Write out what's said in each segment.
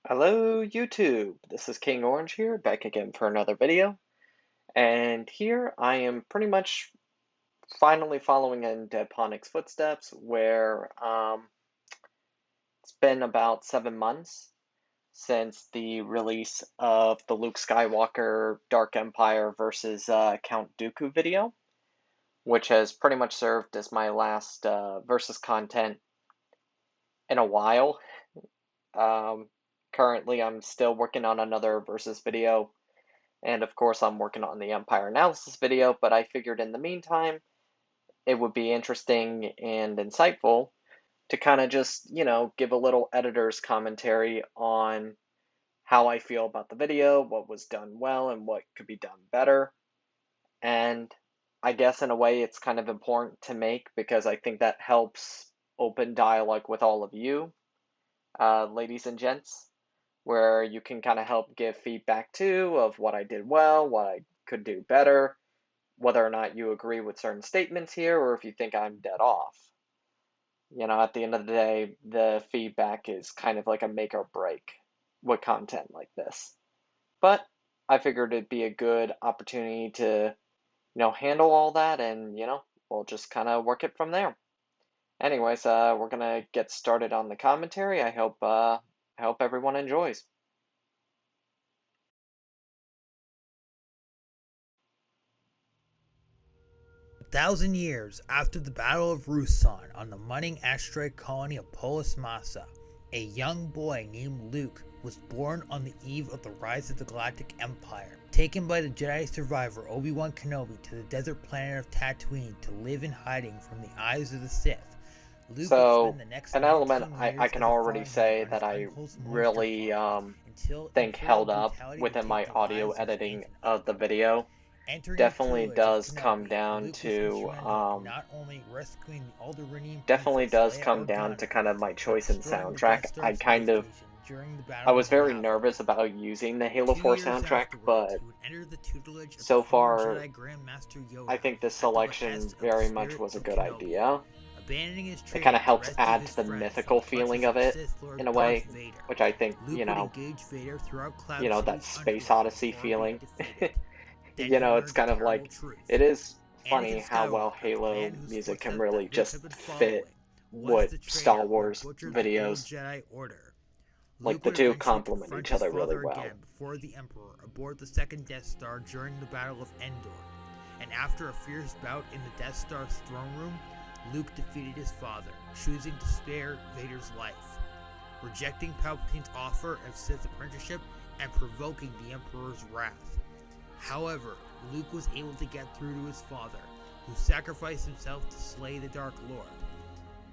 Hello YouTube, this is King Orange here, back again for another video. And here I am pretty much finally following in Deadponic's footsteps, where it's been about 7 months since the release of the Luke Skywalker Dark Empire versus Count Dooku video, which has pretty much served as my last versus content in a while. Um, Currently I'm still working on another versus video. And of course, I'm working on the Empire analysis video, but I figured in the meantime, it would be interesting and insightful to kind of just, give a little editor's commentary on how I feel about the video, what was done well, and what could be done better. And I guess in a way, it's kind of important to make because I think that helps open dialogue with all of you, ladies and gents, where you can kind of help give feedback too of what I did well, what I could do better, whether or not you agree with certain statements here or if you think I'm dead off. At the end of the day, the feedback is kind of like a make or break with content like this. But I figured it'd be a good opportunity to, handle all that and, we'll just kind of work it from there. Anyways, we're gonna get started on the commentary. I hope everyone enjoys. 1,000 years after the Battle of Ruusan on the mining asteroid colony of Polis Massa, a young boy named Luke was born on the eve of the rise of the Galactic Empire. Taken by the Jedi survivor Obi-Wan Kenobi to the desert planet of Tatooine to live in hiding from the eyes of the Sith, Luke would So, spend the next an element 19 I years can as a already farmhand say on his that I uncle's moisture really farm until think Imperial held up brutality would within take my the audio lives of his editing ancient of the uncle. video Entering the definitely tutelage of does come Kenobi, down Luke was to instrumental in not only rescuing the Alderaanian definitely princess does Leia come down to Organa, kind of my but choice in destroying the Death soundtrack. Star space station during the I Battle was of very Yavin. nervous about using the Halo 4 2 years soundtrack, afterwards, but he would enter the tutelage of the so former far Jedi Grand Master I Yoda think this at the selection behest of the very much spirit was a of good Kenobi, idea. abandoning his It kind of training to helps rescue add his to the friend from mythical the feeling clutches of of it Sith Lord in a Darth way, Vader. which I think, Luke would engage Vader throughout Cloud that City's Space underworld Odyssey before being feeling. defeated. Then he It's learned the kind of terrible like, truth. it is funny Anakin how well Skywalker, the Halo man whose music can footsteps that really Luke just had been fit following, was what the Star traitor who had Wars butchered the old videos, Jedi Order. like Luke the would two eventually complement confront each his other really father well. again before the Emperor aboard the second Death Star during the Battle of Endor. And after a fierce bout in the Death Star's throne room, Luke defeated his father, choosing to spare Vader's life, rejecting Palpatine's offer of Sith apprenticeship and provoking the Emperor's wrath. However, Luke was able to get through to his father, who sacrificed himself to slay the Dark Lord.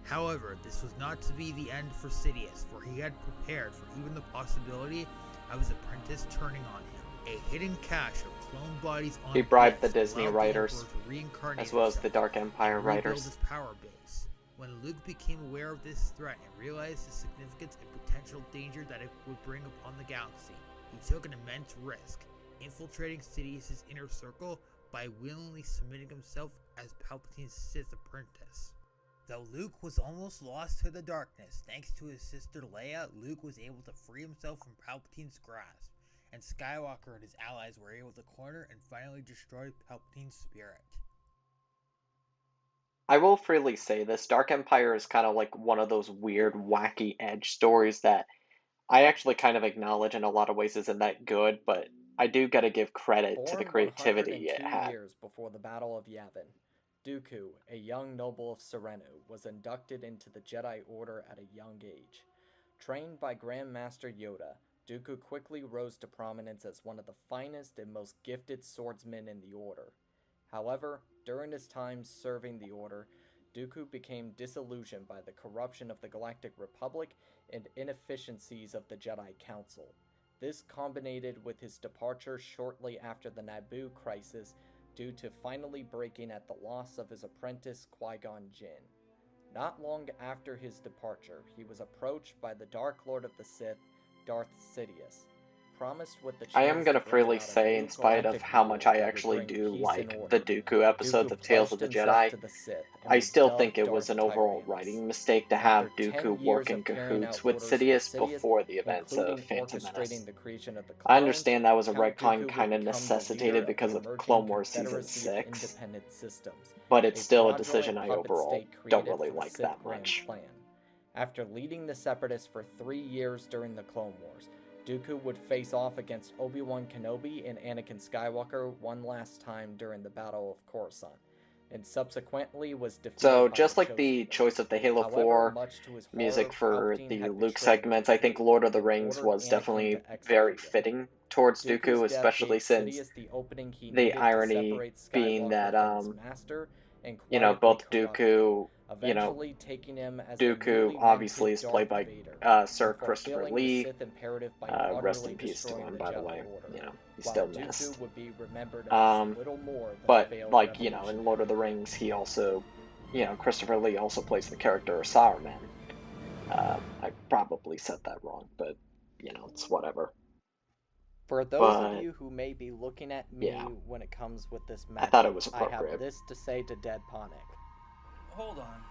However, this was not to be the end for Sidious, for he had prepared for even the possibility of his apprentice turning on him. A hidden cache of clone bodies on He bribed the Bith Disney allowed writers, the Emperor to reincarnate as well as the himself Dark Empire and rebuild writers. his power base. When Luke became aware of this threat and realized the significance and potential danger that it would bring upon the galaxy, he took an immense risk, infiltrating Sidious's inner circle by willingly submitting himself as Palpatine's Sith apprentice. Though Luke was almost lost to the darkness, thanks to his sister Leia, Luke was able to free himself from Palpatine's grasp, and Skywalker and his allies were able to corner and finally destroy Palpatine's spirit. I will freely say this, Dark Empire is kind of like one of those weird, wacky edge stories that I actually kind of acknowledge in a lot of ways isn't that good, but I do gotta give credit to the Born creativity it 102 had. years before the Battle of Yavin, Dooku, a young noble of Serenu, was inducted into the Jedi Order at a young age. Trained by Grand Master Yoda, Dooku quickly rose to prominence as one of the finest and most gifted swordsmen in the Order. However, during his time serving the Order, Dooku became disillusioned by the corruption of the Galactic Republic and inefficiencies of the Jedi Council. This combined with his departure shortly after the Naboo crisis due to finally breaking at the loss of his apprentice Qui-Gon Jinn. Not long after his departure, he was approached by the Dark Lord of the Sith, Darth Sidious. promised with the I am chance gonna to bring freely about a say, new in spite of galactic how rule much I that would actually bring do peace and like the order. Dooku episodes Dooku of Tales of pledged the himself Jedi, to the Sith and I was still dubbed think it was Dark an overall Tyrannus. writing mistake to After have 10 Dooku years work in of carrying out cahoots with orders for Sidious Sidious, before the events of including Phantom orchestrating Menace. the creation of the I clones, understand that was a Count retcon Dooku would kind of become the leader necessitated of the because of emerging Clone Wars Season Confederacy of 6, Independent Systems, but it's a still a fraudulent decision I puppet overall state don't created really for the like Sith that Grand much. Plan. After leading the Separatists for 3 years during the Clone Wars, Dooku would face off against Obi-Wan Kenobi and Anakin Skywalker one last time during the Battle of Coruscant, and subsequently was defeated So by just the like Chosen the One. choice of the Halo However, 4 much to his music horror, for Palpatine the had Luke betrayed segments, I think Dooku Lord of the and Rings ordered was Anakin definitely to very execute him. fitting towards Dooku's Dooku, death especially gave since Sidious the opening he the needed to irony separate being that, Skywalker from his master and you know, quietly both corrupt him, Dooku, you know, eventually taking him as the Dooku newly obviously minted is played Darth by Vader, Sir and Christopher fulfilling the Lee. Sith imperative by Rest utterly in peace to destroying him, the by the Jedi way. Order, You know, he's while still Dooku missed. would be remembered as little more than a But failed like, you know, in revolutionary. Lord of the Rings, he also, you know, Christopher Lee also plays the character of Saruman. I probably said that wrong, but you know, it's whatever. For those of But you who may be looking at me yeah, when it comes with this I thought it matchup, was I have appropriate. this to say to Deadponic. Hold on.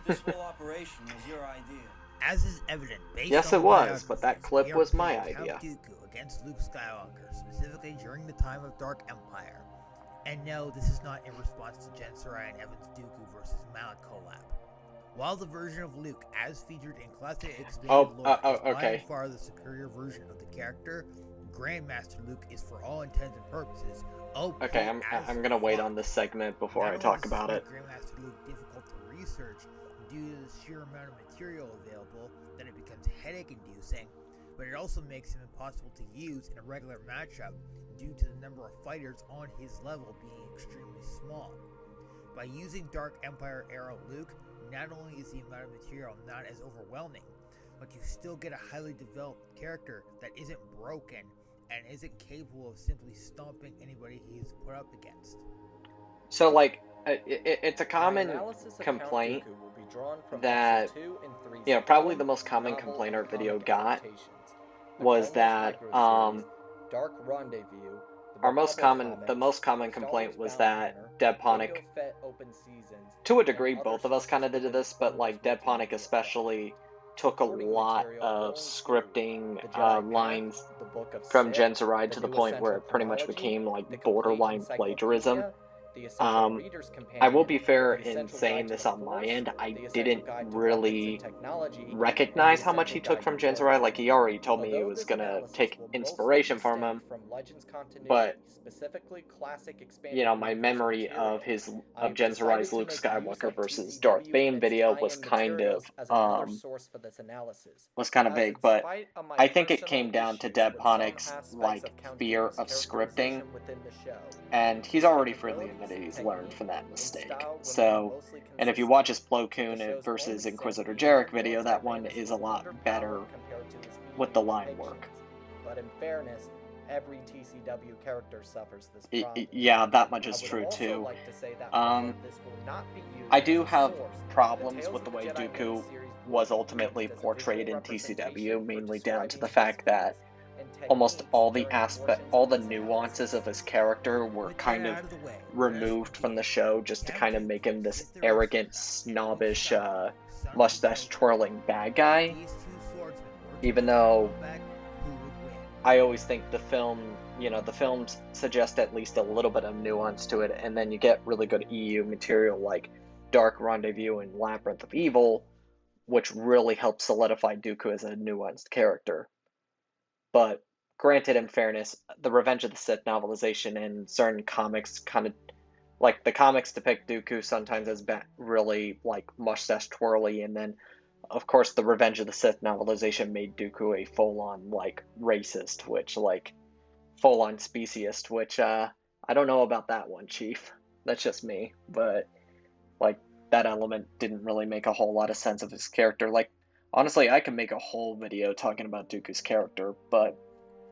This whole operation was your idea. As is evident, based Yes, on it the was, but that biographies, clip we are was my pitting idea. Count Dooku against Luke Skywalker, specifically during the time of Dark Empire. And no, this is not in response to Jen Sarai and Evan's Dooku versus Malak collab. While the version of Luke, as featured in classic expanded lore, is by okay. and far the superior version of the character, Grandmaster Luke is, for all intents and purposes, Okay, I'm gonna wait on this segment before I talk about it. Grandmaster Luke difficult to research due to the sheer amount of material available that it becomes headache-inducing, but it also makes him impossible to use in a regular matchup due to the number of fighters on his level being extremely small. By using Dark Empire era Luke, not only is the amount of material not as overwhelming, but you still get a highly developed character that isn't broken and isn't capable of simply stomping anybody he's put up against. So, like, it's a My common analysis of complaint Count Dooku will be drawn from that, episode 2 and 3's you know, probably film, the most common novel, complaint our and video comic got adaptations. The was Clone Wars that, microseries, Dark Rendezvous, the most common complaint was that Deadponic, to a degree, both of us kind of did this, but like Deadponic especially took a lot of scripting lines from Jen Sarai to the point where it pretty much became like borderline plagiarism. I will be fair in saying this on my end. I didn't really recognize how much he took from Jen Sarai. Like, he already told me he was gonna take inspiration from him, but you know, my memory of Jen Sarai's Luke Skywalker versus Darth Bane video was kind of vague. But I think it came down to Deadponic's like fear of scripting, and he's already freely admitted he's learned from that mistake. So, and if you watch his Plo Koon versus Inquisitor Jarek video, that one is a lot better with the line work. But in fairness, every TCW character suffers this problem. Yeah, that much is true too. Like to say that this will not be used I do as a have source. problems with the way Dooku was ultimately portrayed in TCW, mainly down to the fact that almost all the nuances of his character were kind of removed from the show just to kind of make him this arrogant, snobbish, mustache twirling bad guy. Even though I always think the films suggest at least a little bit of nuance to it, and then you get really good EU material like Dark Rendezvous and Labyrinth of Evil, which really helps solidify Dooku as a nuanced character. But granted, in fairness, the Revenge of the Sith novelization and certain comics kind of, like, the comics depict Dooku sometimes as really, like, mustache twirly, and then, of course, the Revenge of the Sith novelization made Dooku a full-on, like, racist, which, like, full-on speciesist, which, I don't know about that one, Chief. That's just me, but, like, that element didn't really make a whole lot of sense of his character. Like, honestly, I could make a whole video talking about Dooku's character, but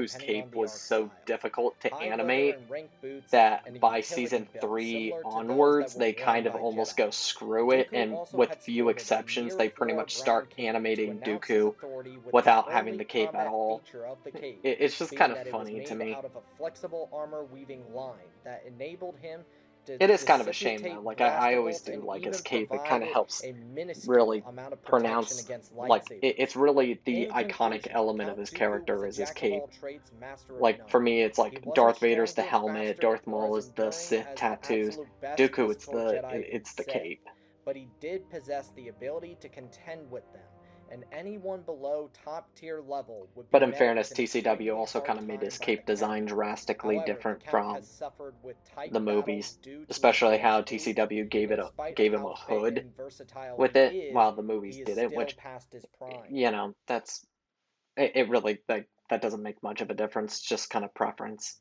Dooku's depending on cape the was art so style. difficult to High leather animate and rank boots that and a by utility season belt 3 similar to those onwards, that were they worn kind of by almost Jedi. go screw it, Dooku and also with had few sported a exceptions, they pretty near much floor start brown cape to animating announce his Dooku authority with without the having only the cape at combat all. feature of the cape It's just being kind of that it was funny to made me. out of a flexible armor weaving line that enabled him It is kind of a shame, though. Like, I always do like his cape. It kind of helps really pronounce, like, it's really the iconic element of his character is his cape. Like, for me, it's like Darth Vader's the helmet, Darth Maul is the Sith tattoos, Dooku, it's the cape. But he did possess the ability to contend with them, and anyone below top-tier level would be. But in fairness, TCW also kind of made his cape design drastically different from the movies, especially how TCW gave him a hood with it, while the movies didn't, which, you know, it really, that doesn't make much of a difference, just kind of preference.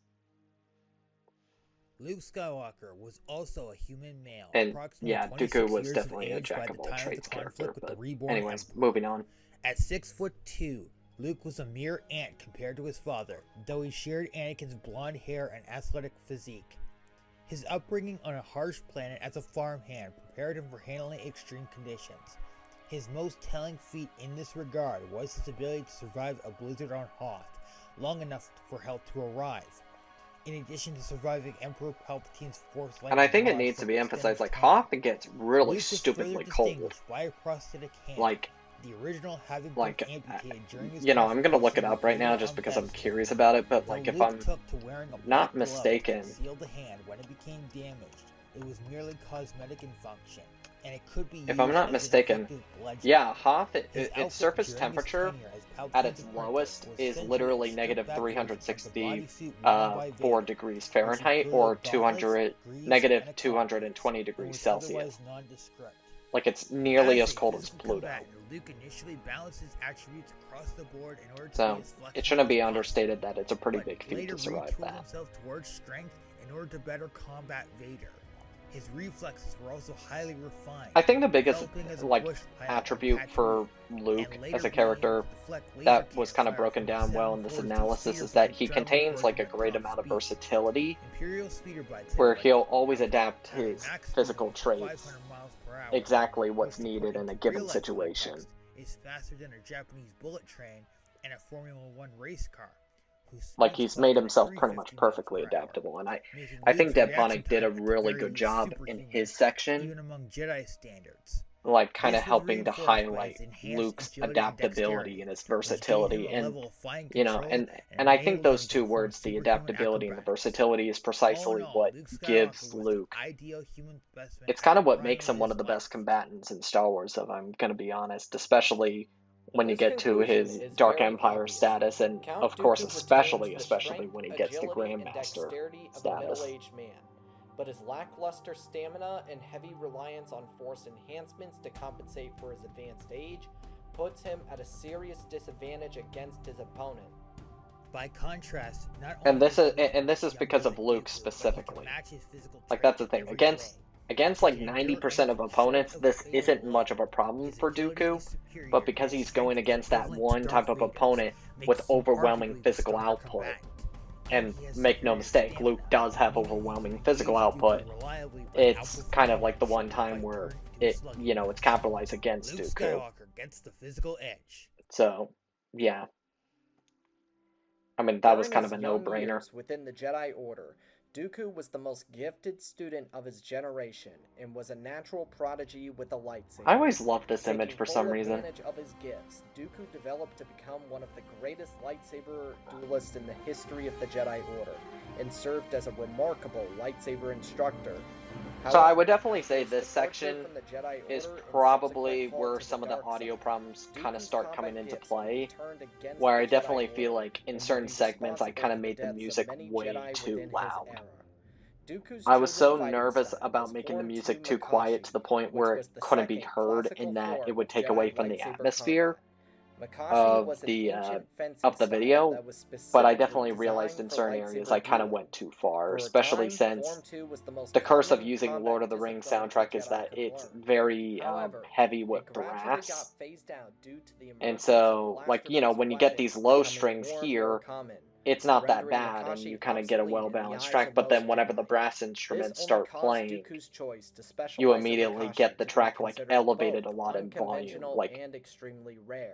Luke Skywalker was also a human male. And yeah, Dooku was definitely a jack-of-all-trades character. But anyways, moving on. At 6'2", Luke was a mere ant compared to his father, though he shared Anakin's blonde hair and athletic physique. His upbringing on a harsh planet as a farmhand prepared him for handling extreme conditions. His most telling feat in this regard was his ability to survive a blizzard on Hoth, long enough for help to arrive. In addition to surviving Emperor Palpatine's force lightning, and I think it needs to be emphasized, like, Hoth gets really stupidly cold. By a prosthetic hand, like, the original having been amputated during his, you know, I'm gonna look it up right now just because I'm curious about it, but like, if I'm not mistaken, the hand when it became damaged, it was merely cosmetic in function, and it could be if I'm not mistaken, yeah, Hoth, its surface temperature at its lowest is literally -364 degrees Fahrenheit or negative 220 degrees Celsius. Like, it's nearly as cold as Pluto. So, it shouldn't be understated that it's a pretty big feat to survive that. In order to better combat Vader. His reflexes were also highly refined. I think the biggest, like, attribute for Luke as a character that was kind of broken down well in this analysis is that he contains, like, a great amount of versatility, where he'll always adapt his physical traits exactly what's needed in a given situation. Is faster than a Japanese bullet train and a Formula One race car. Like, he's made himself pretty much perfectly adaptable, and I think Deadponic did a really good job in his section, even among Jedi standards. Like, kind of helping to highlight Luke's adaptability and his versatility, and, you know, and I think those two words, the adaptability and the versatility, is precisely what gives Luke, it's kind of what makes him one of the best combatants in Star Wars, if I'm gonna be honest, especially when you get to his Dark Empire status, and of course especially when he gets the Grandmaster status. But his lackluster stamina and heavy reliance on Force enhancements to compensate for his advanced age puts him at a serious disadvantage against his opponent. By contrast, and this is because of Luke specifically. Like, that's the thing. Against like 90% of opponents, this isn't much of a problem for Dooku, but because he's going against that one type of opponent with overwhelming physical output, and make no mistake, Luke does have overwhelming physical output, it's kind of like the one time where it's capitalized against Dooku. Skywalker gets the physical edge. So, yeah. I mean, that was kind of a no-brainer. Within the Jedi Order, Dooku was the most gifted student of his generation and was a natural prodigy with a lightsaber. I always loved this image for some reason. Taking full advantage of his gifts, Dooku developed to become one of the greatest lightsaber duelists in the history of the Jedi Order, and served as a remarkable lightsaber instructor. So I would definitely say this section is probably where some of the audio problems kind of start coming into play, where I definitely feel like in certain segments I kind of made the music way too loud. I was so nervous about making the music too quiet to the point where it couldn't be heard and that it would take away from the atmosphere of the video, but I definily realized in certain areas I kind of went too far, especially since the curse of using Lord of the Rings soundtrack is that it's very heavy with brass, and so, like, when you get these low strings here, it's not that bad, and you kind of get a well-balanced track, but then whenever the brass instruments start playing, you immediately get the track, like, elevated a lot in volume. Like,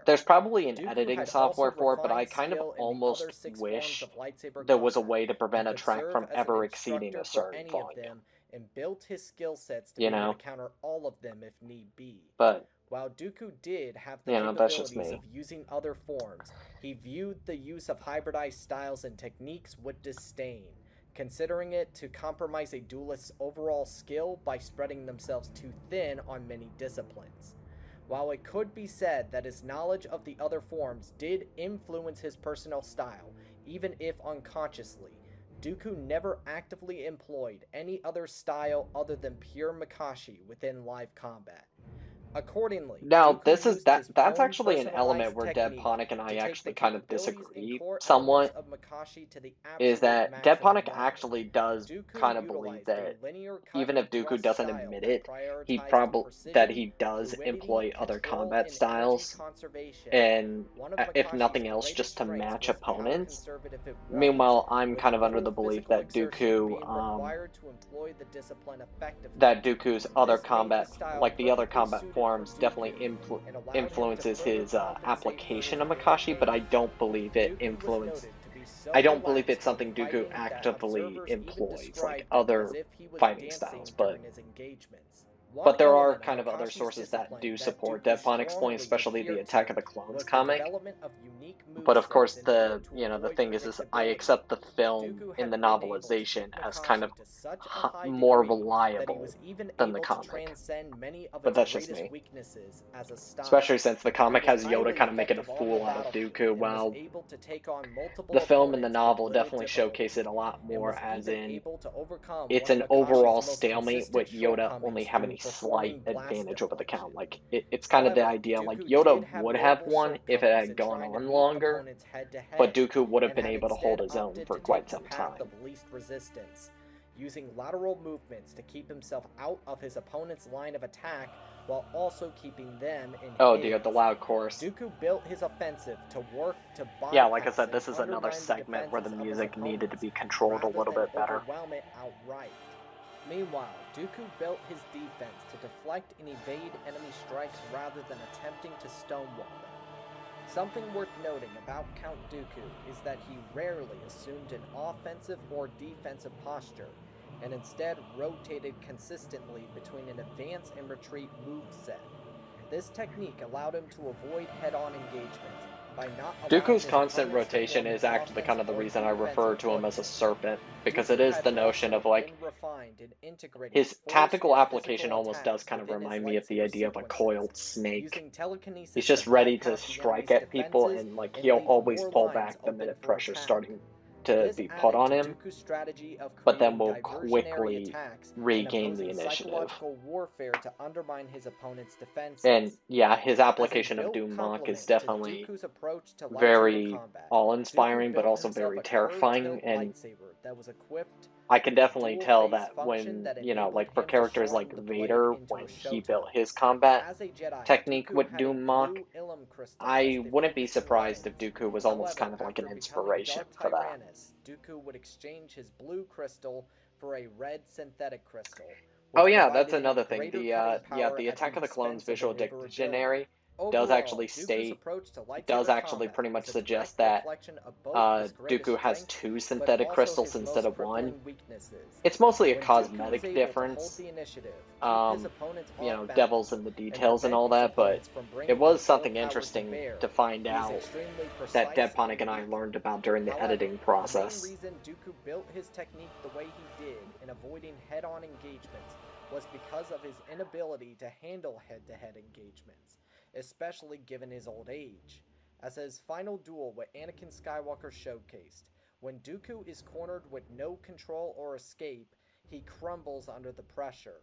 there's probably an editing software for it, but I kind of almost wish there was a way to prevent a track from ever exceeding a certain volume. and built his skill sets to you be able know, to counter all of them if need be. but, While Dooku did have the you know, that's just capabilities me. of using other forms, he viewed the use of hybridized styles and techniques with disdain, considering it to compromise a duelist's overall skill by spreading themselves too thin on many disciplines. While it could be said that his knowledge of the other forms did influence his personal style, even if unconsciously, Dooku never actively employed any other style other than pure Makashi within live combat. Accordingly, Now, Dooku used his that's own actually an element personalized where technique Deadponic and I to take the actually kind of capabilities and disagree core elements somewhat, of Makashi to the is absolute that maximum Deadponic level. actually does Dooku kind of believe utilized a that linear cut even if and Dooku thrust doesn't style admit that it, prioritized that precision, he does fluidity, employ other control, combat and energy styles, conservation. and One of if Makashi's nothing else, greatest just to strengths match was how opponents. conservative it was, Meanwhile, I'm with kind of under little the belief physical that exertion being required to employ the discipline effectively. Dooku's other This made combat, the style like the other perfectly combat suited forms, for definitely Dooku and allowed him to influences further his compensate for application his of Makashi, but I limitations. don't believe it Dooku was influenced. noted to be so I don't believe relaxed it's something when Dooku fighting that actively observers even employs, like described it other as if he was fighting dancing styles, but during his engagements. One but there are element of kind of other Makashi's sources that discipline do that support Dooku Deadponic's point, strongly especially the adhered Attack to of the Clones was the comic. development of unique But of course, movesets in order to the avoid thing is I predictability. accept the film Dooku in had the been able to novelization take as kind of Makashi to such a high more degree that he reliable was even than the able to comic. transcend many of But its that's just greatest me. weaknesses as a style. Especially since the He comic was has Yoda highly kind of making a effective on the fool out of battlefield Dooku, and was while able to take on multiple the film and the opponents with novel little definitely difficulty, showcase it a lot and more, was as even in able to overcome it's one an of overall Makashi's most stalemate with consistent Yoda only shortcomings having through a slight performing blast advantage over the Count. deflection. Like, it's kind of the However, idea, like, Dooku Yoda did have would have notable won if it shortcomings had in gone trying to on meet longer, opponents head to but head, Dooku would have and been had able to instead hold his own opted for to quite take the some path time. of least resistance, using lateral movements to keep himself out of his opponent's line of attack while also keeping them in Oh his. dear, the loud chorus. Dooku built his offensive to work to bypass Yeah, like I said, this and is another undermine the segment where the defenses of his music needed to opponents, be controlled a rather little than bit better. overwhelm it outright. Meanwhile, Dooku built his defense to deflect and evade enemy strikes rather than attempting to stonewall them. Something worth noting about Count Dooku is that he rarely assumed an offensive or defensive posture, and instead rotated consistently between an advance and retreat moveset. This technique allowed him to avoid head-on engagements by not allowing Dooku's his constant opponents to rotation form is an actually kind of the offensive or reason I refer defensive to him as a foothold. serpent, because it Dooku is had the notion also of, like, been refined and integrated his force tactical and application physical almost does attacks kind of within his remind me of the lightsaber idea of a sequences, coiled snake. using telekinesis He's just to ready to bypass the strike enemy's at people, defenses and, like, and he'll leave always more pull lines back the open minute for pressure's attack. starting to This be put added on to him, Dooku's strategy of but then creating will diversionary quickly attacks and regain the opposing initiative. psychological warfare to undermine his opponent's defenses. And yeah, his As a application of built Doom Mach is complement to definitely Dooku's approach to lightsaber very combat, awe-inspiring, Dooku but built also himself very a curved terrifying, tilt and lightsaber that was equipped I can with a definitely dual tell phase that function when, that you know, enabled like for him to characters like sharpen the blade Vader, into when a he show built tip. his combat As a Jedi, technique Dooku with had a Doom Mach, blue Ilum crystal as I the wouldn't be focusing surprised lens. if Dooku was almost kind However, of like an after becoming inspiration Darth for that. Tyrannus, Dooku would exchange his blue crystal for a red synthetic crystal, Oh which yeah, that's provided him another thing. greater The cutting power the at the Attack of the Clones expense of visual maneuverability. dictionary does Overall, actually Dooku's state, approach to it does lightsaber actually combat pretty much was a suggest direct that reflection of both his greatest Dooku has strengths, two but synthetic also crystals his instead most of one. crippling weaknesses. It's mostly a When Dooku cosmetic was able difference, to hold the initiative, keep his opponents you off know, balance, devils in the and details and prevent all his that, but opponents from bringing it was their full something power interesting bear, to find he is out extremely that precise Deadponic and I accurate. learned about during the However, editing the main process. reason Dooku built his technique the way he did in avoiding head-on engagements was because of his inability to handle head-to-head engagements, especially given his old age. As his final duel with Anakin Skywalker showcased, when Dooku is cornered with no control or escape, he crumbles under the pressure.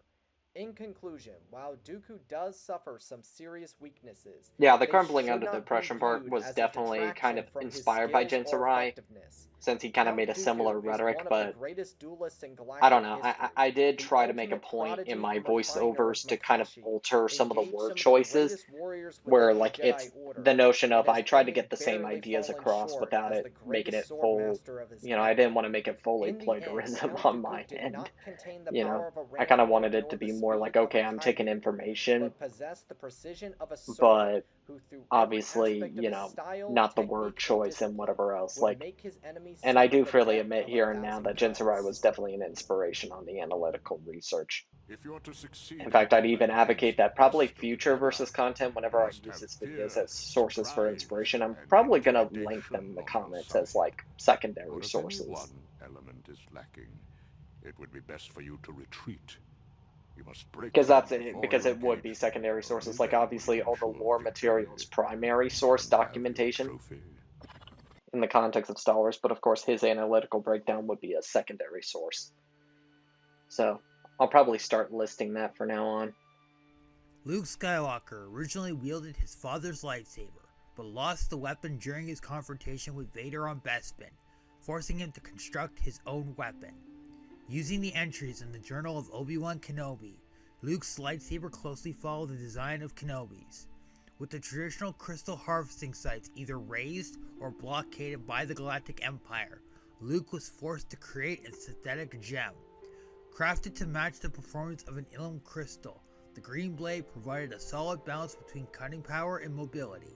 In conclusion, while Dooku does suffer some serious weaknesses, Yeah, the they crumbling should under the not be pressure part viewed was as a definitely kind detraction of from his inspired by skills or Jinsarai, effectiveness. since he kind of Count made a similar Dooku is rhetoric, one of but the greatest duelists in I galactic don't know. history. I did The try to make a ultimate point in prodigy my and refiner of voiceovers to kind of Makashi, alter some of the engaged word some of the choices, greatest warriors where within the like it's Jedi Order, the notion of and I has tried to only get the same barely ideas fallen across short without as it the making greatest it full, swordmaster of his I era. didn't want to make it fully In the end, plagiarism Count on Dooku my did end. not contain the You power know, of a I kind of Rancor wanted it nor to the be more like, okay, I'm taking information, but possessed the precision of a servant but who, through obviously, every aspect of you his know, style, not the technique, word and choice and discipline, whatever else. would Like, make his enemies and I suffer do the freely death admit of here and now 1,000 that Jinsarai cuts. was definitely an inspiration on the analytical research. If you're to succeed In fact, I'd even combat advocate against that the probably best of the future Jedi, versus content, you whenever I must use have his fear, videos as sources for drive, inspiration, I'm and probably going to link intimidation them in the on your comments side. as, like, secondary But if any sources. one element is lacking, it would be best for you to retreat. You must break Because them that's it, before because you it would engage be them, secondary or sources. you Like, then would obviously, all the ensure lore victory. material is primary You source can have your documentation trophy. in the context of Star Wars, but of course, his analytical breakdown would be a secondary source. So, I'll probably start listing that from now on. Luke Skywalker originally wielded his father's lightsaber, but lost the weapon during his confrontation with Vader on Bespin, forcing him to construct his own weapon. Using the entries in the Journal of Obi-Wan Kenobi, Luke's lightsaber closely followed the design of Kenobi's, with the traditional crystal harvesting sites either razed or blockaded by the Galactic Empire. Luke was forced to create a synthetic gem. Crafted to match the performance of an Ilum crystal, the green blade provided a solid balance between cutting power and mobility.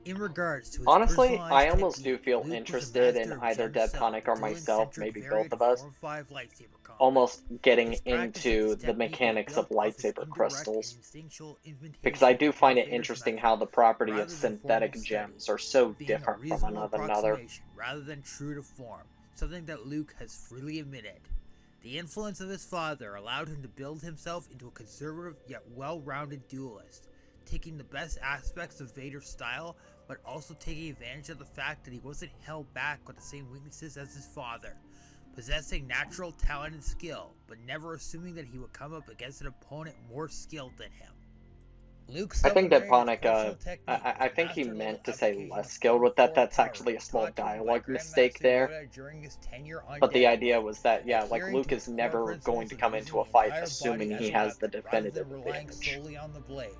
In regards to his Honestly, personalized I almost do technique, feel Luke was a interested master in of either gem cell, Deadponic or dueling myself, centric maybe variant both of us, 4 or 5 lightsaber combat. almost getting His practice of into this the technique mechanics was of built off his lightsaber indirect crystals, and instinctual because I imitation do of find Darth it Vader's interesting method, how the property of rather than synthetic formal gems studies, are so being a different from reasonable one another. approximation rather than true to form, something that Luke has freely admitted. The influence of his father allowed him to build himself into a conservative yet well-rounded duelist, taking the best aspects of Vader's style, but also taking advantage of the fact that he wasn't held back with the same weaknesses as his father, possessing natural talent and skill, but never assuming that he would come up against an opponent more skilled than him. Luke I think celebrated his Deadponic, personal technique I with a think he master-level meant to say application less of skilled with that. form That's power, actually a small taught to him by dialogue mistake Grandmaster there. Yoda during his tenure on But the idea Deadponic, was that, yeah, like adhering Luke to is core never going principles to of come using into a the fight entire assuming body as he a has the weapon, rather definitive than relying advantage. solely on the blade.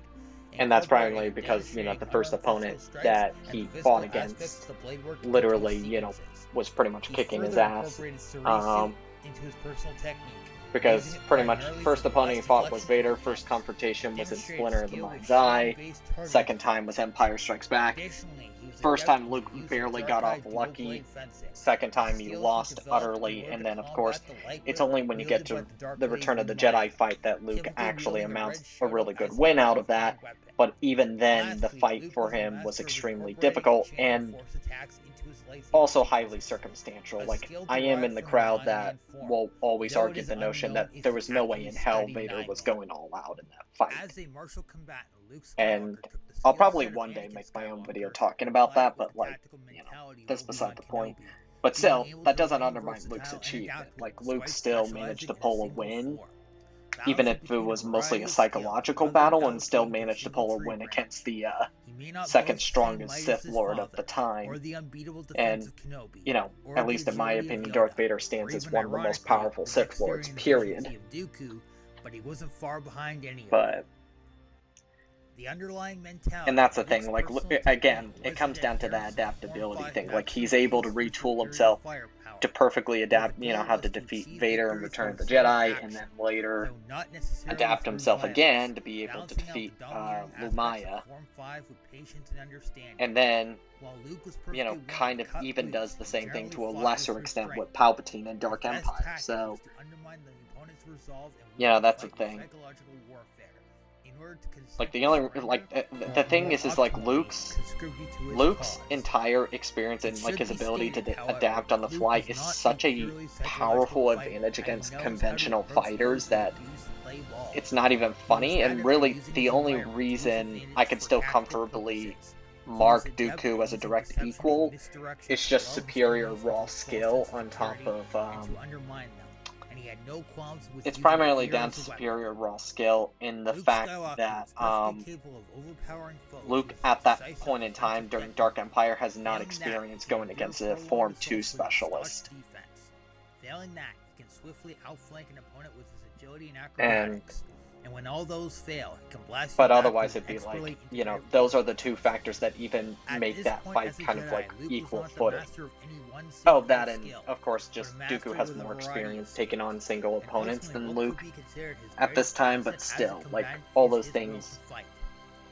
And that's Incorporating primarily a because, you know, the demonstrating first unartificial opponent strikes that and he the physical fought aspects against of the blade work in literally, close you know, sequences. was pretty much He kicking his further ass. incorporated serene into his personal technique, Because using it pretty much primarily first for opponent he thrust fought was deflection Vader, and first defense. confrontation was in Demonstrated Splinter of the skill with Mind's Eye, shield-based targeting second time was techniques. Empire Strikes Back, Additionally, he was first adept time in Luke the use of barely dark got eye off dual lucky, blade fencing, second time a he skill he lost developed in utterly, order and to then of combat course, the light it's grip only when you get wielded to by the Dark the Lady Return of the Lumaya, Jedi fight that Luke typically actually wielding a amounts red a shadow really good as win his out of that, offhand weapon. but even then the Lastly, fight Luke for was a him was master of extremely incorporating difficult chain of and force attacks into his lightsaber also highly sequences, circumstantial. a Like, skill I am derived in the from the crowd One that Man form, will always though it argue is the notion unknown that if there he was no way actually in hell studied Vader was Nine going all out in that fight. As a martial combatant, Luke And Skywalker took the I'll skill probably set of one day Anakin make my own video Skywalker talking and about applied that, it with but the like, tactical you know, mentality of that's Obi-Wan beside the point. Kenobi, But being still, able that to doesn't remain undermine Luke's versatile and achievement. adaptable Like, despite Luke still managed specializing to in a pull a single win, form. even Balancing if it between a was mostly variety a of skills psychological rather than battle, and still allocating to a managed to single pull a tree win branch. against the He may not second boast the same strongest might as Sith his Lord of father, the time. or the unbeatable defense And, of Kenobi, you know, or at the least in my agility of opinion, Yoda, Darth Vader or stands as even one of the most ironically, powerful the Sith dexterity Lords, and period. efficiency of Dooku, but he wasn't far behind any of them. But, The underlying mentality and that's the of Luke's thing, like, personal again, technique it was comes the down to that adherence to the Form adaptability 5 thing. Like, master he's able to race through retool superior himself firepower, to perfectly where adapt, the you know, goal how was to to defeat achieve Vader in victory Return of through the a form of Jedi, action, and then later though not necessarily adapt through himself violence, again to be able to balancing out defeat the domineering aspects of Lumaya, Form 5 with patience and understanding. and then, While Luke was you know, perfectly willing kind to of cut even loose does the and same thing generally to a fought lesser with extent with restraint, Palpatine and his Dark best Empire. tactic So, was to undermine the opponent's resolve and you win know, the that's the fight with thing. psychological warfare. In order to Like, concede the his only, surrender, like, or the thing more is like, optimally, Luke's contribute to his Luke's cause. entire experience It and like should his be ability stated, to however, adapt on the that Luke fly is is not such a purely psychological powerful fighter, advantage and he against knows conventional how to approach fighters those who that refuse to play ball. it's not even He was funny, and adept at really using the his only environment to his reason advantage I can for still tactical comfortably purposes. He was mark adept at Dooku as a using direct perception of equal misdirection is as just well as superior experience raw with his skill sense on of top security of and to undermine them. And he had no qualms with it's using primarily fear down as to a weapon. superior raw skill in the Luke fact Skywalker that was perfectly capable of overpowering foes Luke with at that decisive point in time defensive during technique. Dark Empire has not Failing that, experienced he can going endure against a prolonged Form assaults 2 with his staunch specialist. defense. Failing that, he can swiftly outflank an opponent with his agility and And acrobatics. And when all those fail, he can blast you But back otherwise with it'd be expertly like, integrated those are the two factors that even At make this that point fight as a kind of Jedi, like Luke was equal not the footing. master of any one Oh, single that and, skill, of course, but just a master Dooku has with a more variety of experience taking skills. on single And opponents ultimately, than what Luke could be considered his at this greatest time, but asset as a still, like, combatant all is those his will things, to fight.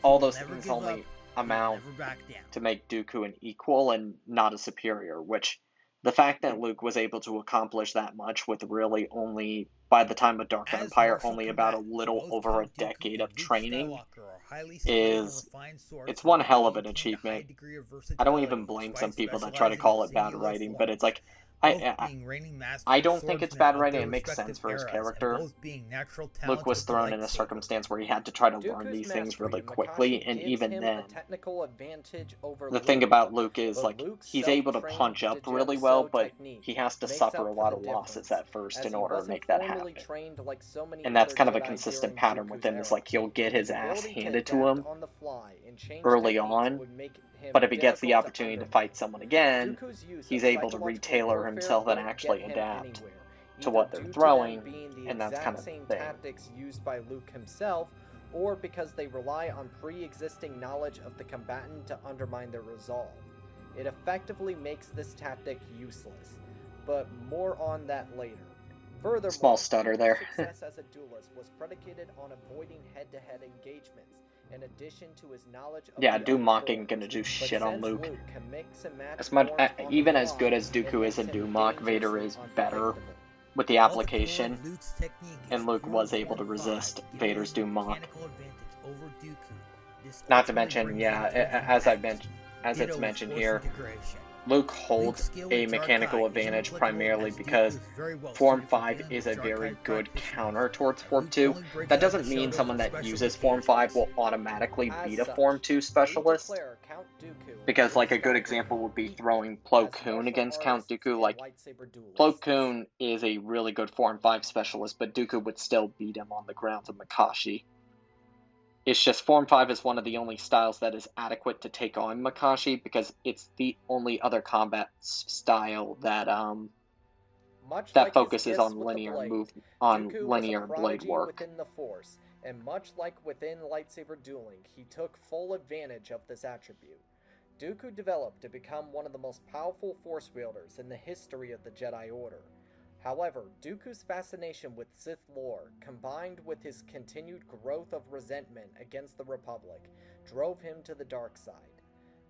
all He will those never things give only up, he will amount never back down. to make Dooku an equal and not a superior, which the fact that Luke was able to accomplish that much with really only, by the time of Dark As Empire, martial only about a combatants, little both over a Count Dooku decade and of Luke training Skywalker are highly skilled and is, refined it's swordsmen one that hell of an maintain a high achievement. degree of I don't even versatility blame some despite people that try to specializing call in it bad singular writing, but it's forms. like, Both I being reigning I masters, don't think it's swordsmen bad of writing. their It makes respective sense for his eras, character. and both being natural Luke talents was with the thrown in a lightsaber. circumstance where he had to try to learn Dooku's these things mastery really of quickly, Makashi and gives even him then, a technical advantage over the thing Luke, about Luke is, but like, Luke's he's able to self-trained punch up really well, Jujutsu but technique he has to makes suffer a up for lot the of losses difference, at first as in he order to wasn't make that formally happen. trained like so many And that's other kind of a Jedi consistent during pattern Dooku's within this, era. like, he'll get His his ass ability to handed to adapt him on the fly and change early techniques on, would make him but if he gets the difficult to opportunity to undermine. fight someone again, Dooku's use he's of able to psychological retailer warfare himself and wouldn't actually get him adapt anywhere, to either what they're due to throwing, them being the and that's kind exact of same the thing. tactics used by Luke himself, or because they rely on pre-existing knowledge of the combatant to undermine their resolve. It effectively makes this tactic useless, but more on that later. Furthermore, Small stutter Dooku's there. success as a duelist was predicated on avoiding head-to-head engagements, in addition to his knowledge of Yeah, the Doom other Mocking forms. gonna do But shit on since Luke. Luke can mix and match As much, forms on even the as good fly, as it Dooku is makes in him Doom Mock, Vader dangerously is better unpredictable. with the While the core application, of Luke's technique is and Luke pure was able to Form 5, resist giving Vader's him a Doom Mock. mechanical advantage over Dooku. This Not to ultimately mention, brings yeah, him to his as I advantage. mentioned, as Ditto it's with mentioned Force here, integration. Luke Luke's holds skill a with mechanical Jarkai advantage isn't applicable primarily as because Dooku is very well Form suited for 5 dealing is with a very Jarkai good practitioners. counter towards Form Luke 2. only breaks That out the doesn't mean shadow someone for that special uses Form 5 occasions. will automatically As beat a such, Form 2 we specialist, declare Count Dooku and because, Luke like, a good Skywalker example would be equal throwing Plo as Koon martial against Count artists Dooku. and Like, lightsaber Plo duelists. Koon is a really good Form 5 specialist, but Dooku would still beat him on the grounds of Makashi. It's just Form 5 is one of the only styles that is adequate to take on Makashi, because it's the only other combat style that Much that like his focuses gifts on with the linear blade, on Dooku was a linear blade prodigy work. within the Force, and much like within lightsaber dueling, he took full advantage of this attribute. Dooku developed to become one of the most powerful Force wielders in the history of the Jedi Order. However, Dooku's fascination with Sith lore, combined with his continued growth of resentment against the Republic, drove him to the dark side.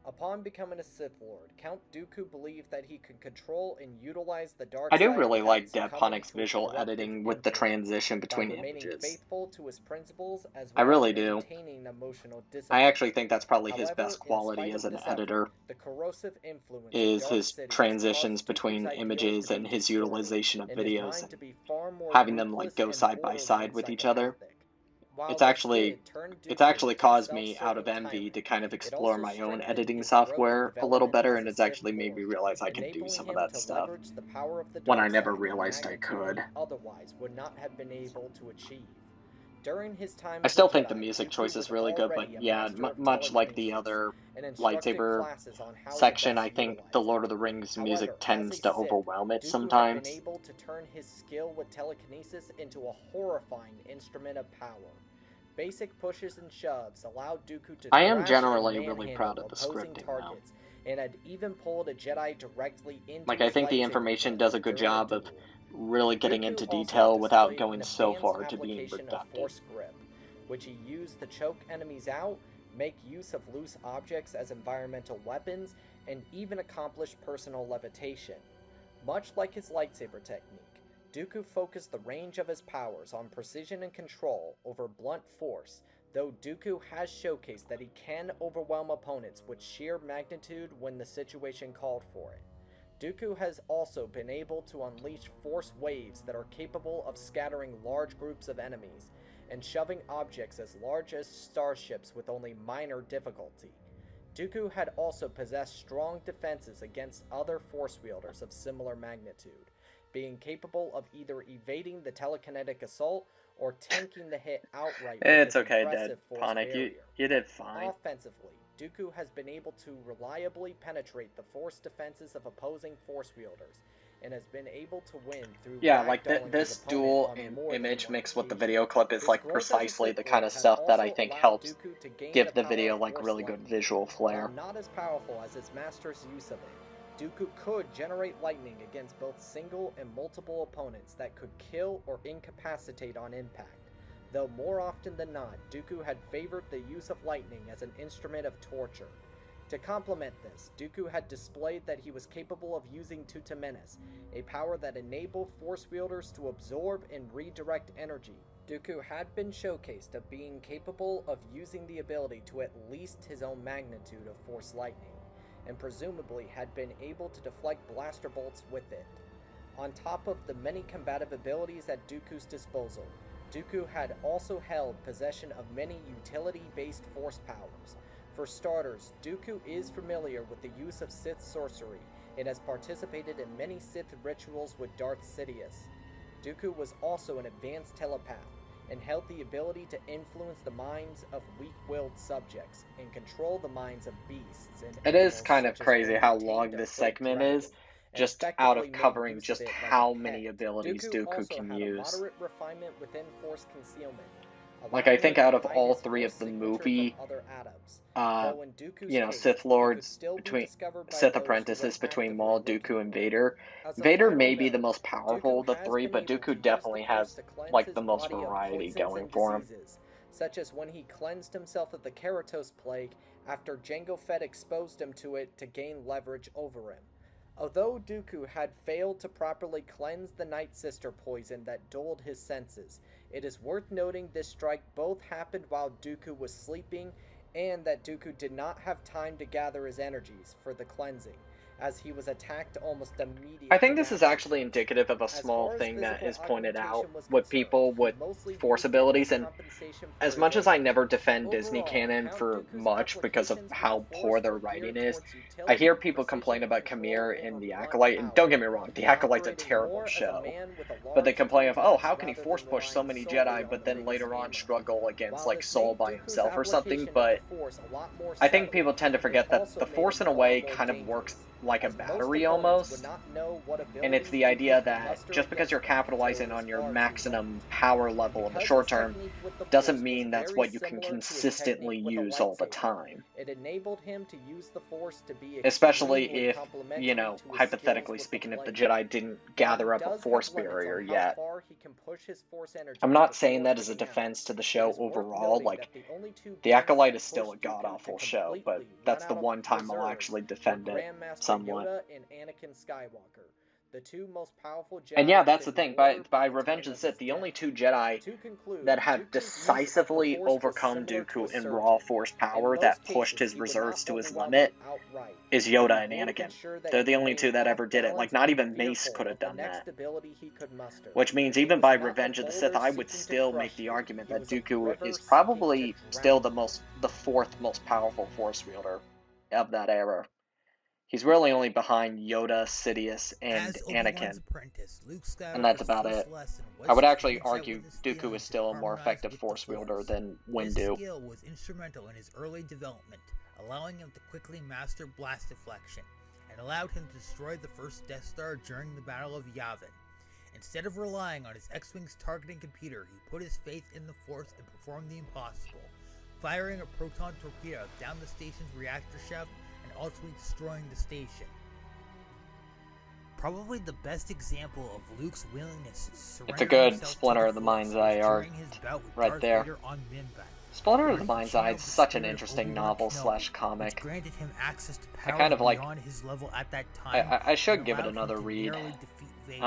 Upon becoming a Sith Lord, Count Dooku believed that he could control and utilize the dark I do side really without like succumbing Deadponic's to its visual corruptive editing with the influence, transition by between remaining images. faithful to his principles as I well really as do. maintaining emotional discipline. I actually think that's probably his However, best in quality spite as of an this editor, effort, the corrosive influence of is Dark his Sidious transitions caused Dooku's between ideals images to be and his distorted, utilization of and his videos, mind to and be far more having them like ruthless go and side by side borderline with each other. psychopathic. While It's this actually did turn it's Dooku actually into a caused me out of self-serving envy tyrant, to kind of it explore also my own strengthened editing his growth and software a little development better, as and a it's Sith actually made me Lord, realize I can do enabling some of him that to stuff leverage the power of the when I dark never side in a realized I magnitude could. he otherwise would not have been able to achieve. During his time I as a still think the Jedi, music Dooku choice was is really good, but already a yeah, master of much like the telekinesis other and instructed lightsaber classes on how to section, best I think utilize the it. Lord of the Rings music However, as tends a to Sith, overwhelm it Dooku had been sometimes. able to turn his skill with telekinesis into a horrifying instrument of power. Basic pushes and shoves allowed Dooku to I am thrash generally and really proud manhandle of the opposing scripting, though. targets, and had even pulled a Jedi directly into Like, I his think the lightsaber information blade does a good during a job of duel. really getting Dooku into also detail without displayed going an so advanced far to being application of redundant. Force grip, which he used to choke enemies out, make use of loose objects as environmental weapons, and even accomplish personal levitation. Much like his lightsaber technique, Dooku focused the range of his powers on precision and control over blunt force, though Dooku has showcased that he can overwhelm opponents with sheer magnitude when the situation called for it. Dooku has also been able to unleash force waves that are capable of scattering large groups of enemies, and shoving objects as large as starships with only minor difficulty. Dooku had also possessed strong defenses against other force wielders of similar magnitude, being capable of either evading the telekinetic assault or tanking the hit outright with It's this okay, impressive force Deadponic. barrier. You did fine. Offensively, Dooku has been able to reliably penetrate the force defenses of opposing force wielders, and has been able to win through Yeah, like ragdolling this his opponent dual on more than image one mixed with the occasion. video clip is His like growth as a precisely Sith the kind Lord of has stuff that I also think allowed helps Dooku to gain give the the power video of like Force really good lightning. visual flair. While not as powerful as his master's use of it, Dooku could generate lightning against both single and multiple opponents that could kill or incapacitate on impact, though more often than not, Dooku had favored the use of lightning as an instrument of torture. To complement this, Dooku had displayed that he was capable of using Tutamenis, a power that enabled Force wielders to absorb and redirect energy. Dooku had been showcased of being capable of using the ability to at least his own magnitude of Force lightning, and presumably had been able to deflect blaster bolts with it. On top of the many combative abilities at Dooku's disposal, Dooku had also held possession of many utility-based Force powers. For starters, Dooku is familiar with the use of Sith sorcery and has participated in many Sith rituals with Darth Sidious. Dooku was also an advanced telepath and held the ability to influence the minds of weak-willed subjects and control the minds of beasts and It is animals kind of such as crazy when how he long tamed a this hooded segment dragon, is, and just out effectively of made covering use just of it like how a many pet. abilities Dooku Dooku also can had a use. moderate refinement within Force concealment, Like, I allowing think him out to of hide all his three Force of the signature movie, from other atoms. Though in Dooku's case, Sith it Lords could still be between discovered by Sith those who apprentices were between actively Maul, looking Dooku, and for it. Vader. As a Vader final may be note, the most powerful Dooku of the has three, been but able to Dooku use definitely the Force has to cleanse like his the most body of variety poisons going and for him. diseases, such as when he cleansed himself of the Keratos plague after Jango Fett exposed him to it to gain leverage over him. Although Dooku had failed to properly cleanse the Night Sister poison that dulled his senses, it is worth noting this strike both happened while Dooku was sleeping and that Dooku did not have time to gather his energies for the cleansing, as he was attacked almost immediately. I think this is actually afterwards. indicative of a As small far as thing that physical is pointed out augmentation was with concerned, people he with mostly Force used it abilities, as and compensation for as his much as I age. never defend Disney Overall, canon Count for Dooku's much because of applications with how the poor Force their were writing geared is, towards I hear utility, people complain precision, about control Khmer in over The blunt Acolyte, and don't power, get me wrong, The while Acolyte's a operating terrible more as a show. man with a But they large complain of, oh, toolbox how can he rather force than push so relying many solely Jedi, on but the then rings later of on ammo. struggle against, While like, this Saul made by Dooku's himself or something, application of but the Force a lot more I think subtle, people tend to it forget that also the made Force him in a far way more kind of works dangerous, like a as most battery opponents would almost. not know what And it's abilities the Dooku idea could that muster just because you're against them until it capitalizing was on your far too late. maximum power And level in the because short his term technique with the doesn't Force was mean that's very what you can similar to his consistently technique with a use all the lightsaber, time. it enabled him to use the Force to be Especially extremely if, complementary you know, to his skills hypothetically with the speaking, if the blade. Jedi didn't While he gather up a does Force have limits barrier on how yet. far he can push his Force energies I'm not saying before that as a giving out, defense to the it show is worth overall. noting Like, that the only two The points Acolyte that is still a pushed Dooku to god-awful show, but completely run that's the out of one time I'll reserves actually were defend it Grandmaster somewhat. Yoda and Anakin Skywalker, the two most powerful Jedi And yeah, that's the within thing. the Order By the Revenge time of the of his Sith, the only death. two Jedi To conclude, that have Dooku's use of the decisively Force was overcome similar to a Dooku in surgeon. raw Force In power most that cases, pushed his he would reserves not to his overwhelm limit you outright, is but Yoda he and would Anakin. ensure that They're you the only remained two that off ever did it. Like, balance not in the even Mace vehicle could have of the done next that. ability he could muster. Which means He even was by not a Revenge of the boulder Sith, I would seeking to still crush make the you. argument He that was a Dooku river is seeking probably to still drown you. the fourth most powerful Force wielder of that era. He's really only behind Yoda, Sidious, and As Obi-Wan's Anakin, apprentice, Luke and that's Skywalker's about first it. lesson I was would to actually reach out argue with his Dooku is feelings still a and more harmonize effective with the Force wielder Force. than This Windu. skill was instrumental in his early development, allowing him to quickly master blast deflection, and allowed him to destroy the first Death Star during the Battle of Yavin. Instead of relying on his X-Wing's targeting computer, he put his faith in the Force and performed the impossible, firing a proton torpedo down the station's reactor shaft and ultimately destroying the station. Probably the best example of Luke's willingness to surrender It's a good himself Splinter to of the Force Mind's was Eye art during his bout with right Darth there. Vader on Minbet, Splinter where of the he Mind's Eye channeled is the such an spirit of interesting Obi-Wan novel Kenobi, slash comic. which granted him access to I powers kind of like. beyond his level at that time, I should and give it allowed him another to read. narrowly defeat Vader.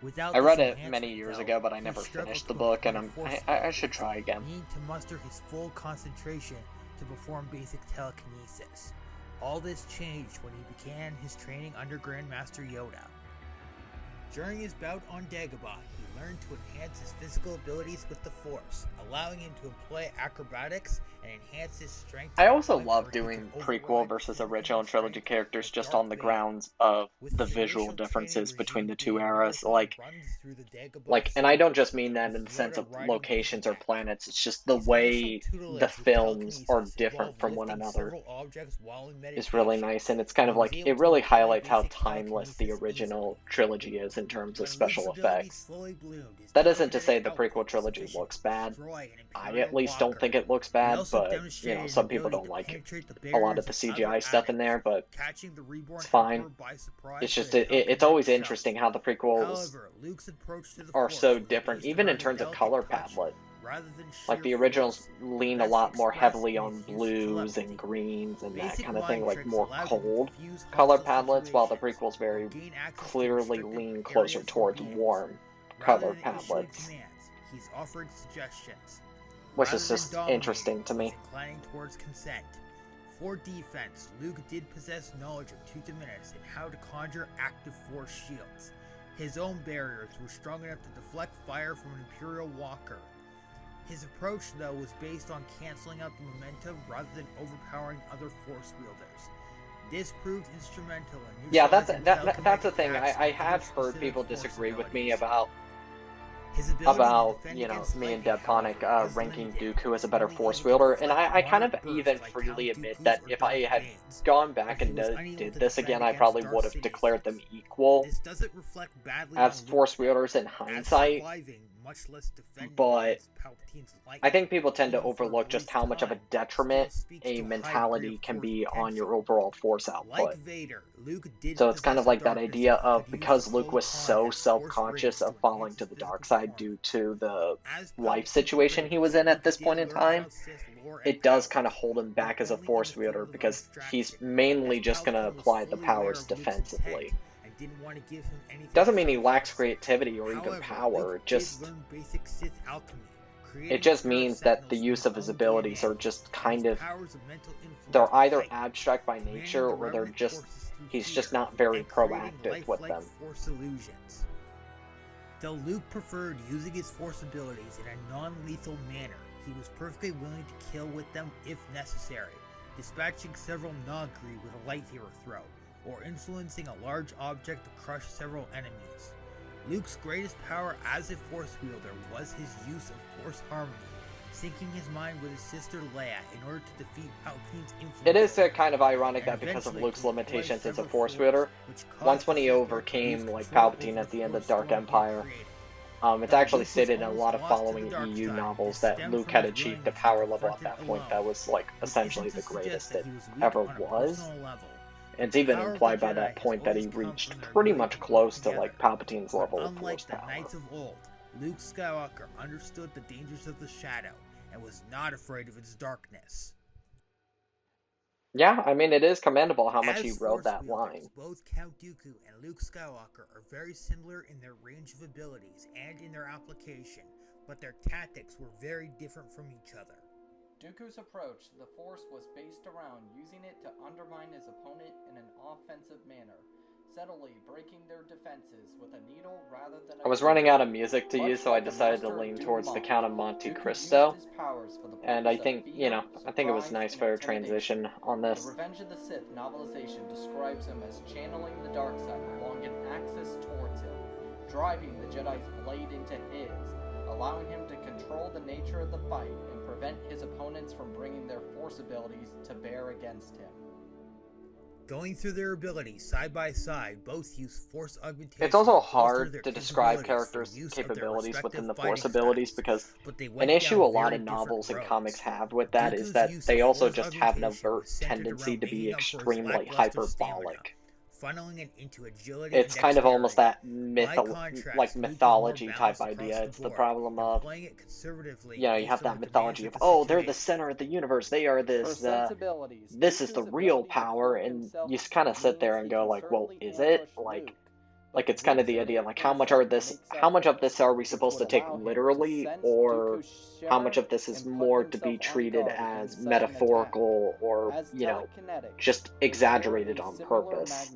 Without I this read it enhancement, many years though, ago, but I he never struggled finished the to book, and employ Force I should try again. need to muster his full concentration to perform basic telekinesis. All this changed when he began his training under Grandmaster Yoda. During his bout on Dagobah, he learned to enhance his physical abilities with the Force, allowing him to employ acrobatics and enhance his strength. I also love doing prequel versus original trilogy characters just on the grounds of the visual differences between the two eras. And I don't just mean that in the sense of locations or planets, it's just the way the films are different from one another is really nice, and it's kind of like, it really highlights how timeless the original trilogy is in terms of special effects. That isn't to say the prequel trilogy looks bad. I at least don't think it looks bad, but, you know, some people don't like a lot of the CGI stuff in there, but it's fine. It's just, it's always interesting how the prequels are so different, even in terms of color palette. Like, the originals lean a lot more heavily on blues and greens and that kind of thing, like more cold color palettes, while the prequels very clearly lean closer towards warm color palettes. He's offering suggestions, which is just interesting to me. Inclining towards consent. For defense, Luke did possess knowledge of Tooth and and how to conjure active force shields. His own barriers were strong enough to deflect fire from an Imperial walker. His approach, though, was based on canceling out the momentum rather than overpowering other force wielders. This proved instrumental in that's the thing. I have heard people disagree with me about you know, me and Deadponic ranking Dooku as a better force wielder, and I kind of even freely admit that if I had gone back and did this again, I probably would have declared them equal as force wielders in hindsight. But I think people tend to overlook just how much of a detriment a mentality can be on your overall force output. So it's kind of like that idea of, because Luke was so self-conscious of falling to the dark side due to the life situation he was in at this point in time, it does kind of hold him back as a force wielder, because he's mainly just going to apply the powers defensively. Doesn't mean he lacks creativity or even power, it just means that the use of his abilities are just kind of, they're either abstract by nature, or he's just not very proactive with them. Though Luke preferred using his force abilities in a non-lethal manner, he was perfectly willing to kill with them if necessary, dispatching several Nagri with a lightsaber throw, or influencing a large object to crush several enemies. Luke's greatest power as a force wielder was his use of force harmony, syncing his mind with his sister Leia in order to defeat Palpatine's influence. It is kind of ironic that because of Luke's limitations as a force wielder, once when he overcame like Palpatine at the end of Dark Empire, it's actually stated in a lot of following EU novels that Luke had achieved a power level at that point that was like essentially the greatest it ever was. It's even implied by that point that he reached pretty much close to like Palpatine's level of force power. Knights of old, Luke Skywalker understood the dangers of the shadow and was not afraid of its darkness. Yeah, I mean, it is commendable how much he rode that line. Both Count Dooku and Luke Skywalker are very similar in their range of abilities and in their application, but their tactics were very different from each other. Dooku's approach to the Force was based around using it to undermine his opponent in an offensive manner, subtly breaking their defenses with a needle rather than a... I was running out of music to use, so I decided to lean towards the Count of Monte Cristo, and I think, you know, I think it was nice for a transition on this. The Revenge of the Sith novelization describes him as channeling the dark side along an axis towards him, driving the Jedi's blade into his, allowing him to control the nature of the fight and prevent his opponents from bringing their force abilities to bear against him. Going through their abilities side by side, both use force augmentation. It's also hard to describe characters' capabilities within the force abilities, because an issue a lot of novels and comics have with that is that they also just have an overt tendency to be extremely hyperbolic. Funneling it into agility. It's kind of almost that mythology type idea. It's the problem of, you know, you have that mythology of, oh, they're the center of the universe, they are this, this is the real power, and you kind of sit there and go like, well, is it? Like it's kind of the idea, like how much of this are we supposed to take literally, or how much of this is more to be treated as metaphorical or, you know, just exaggerated on purpose.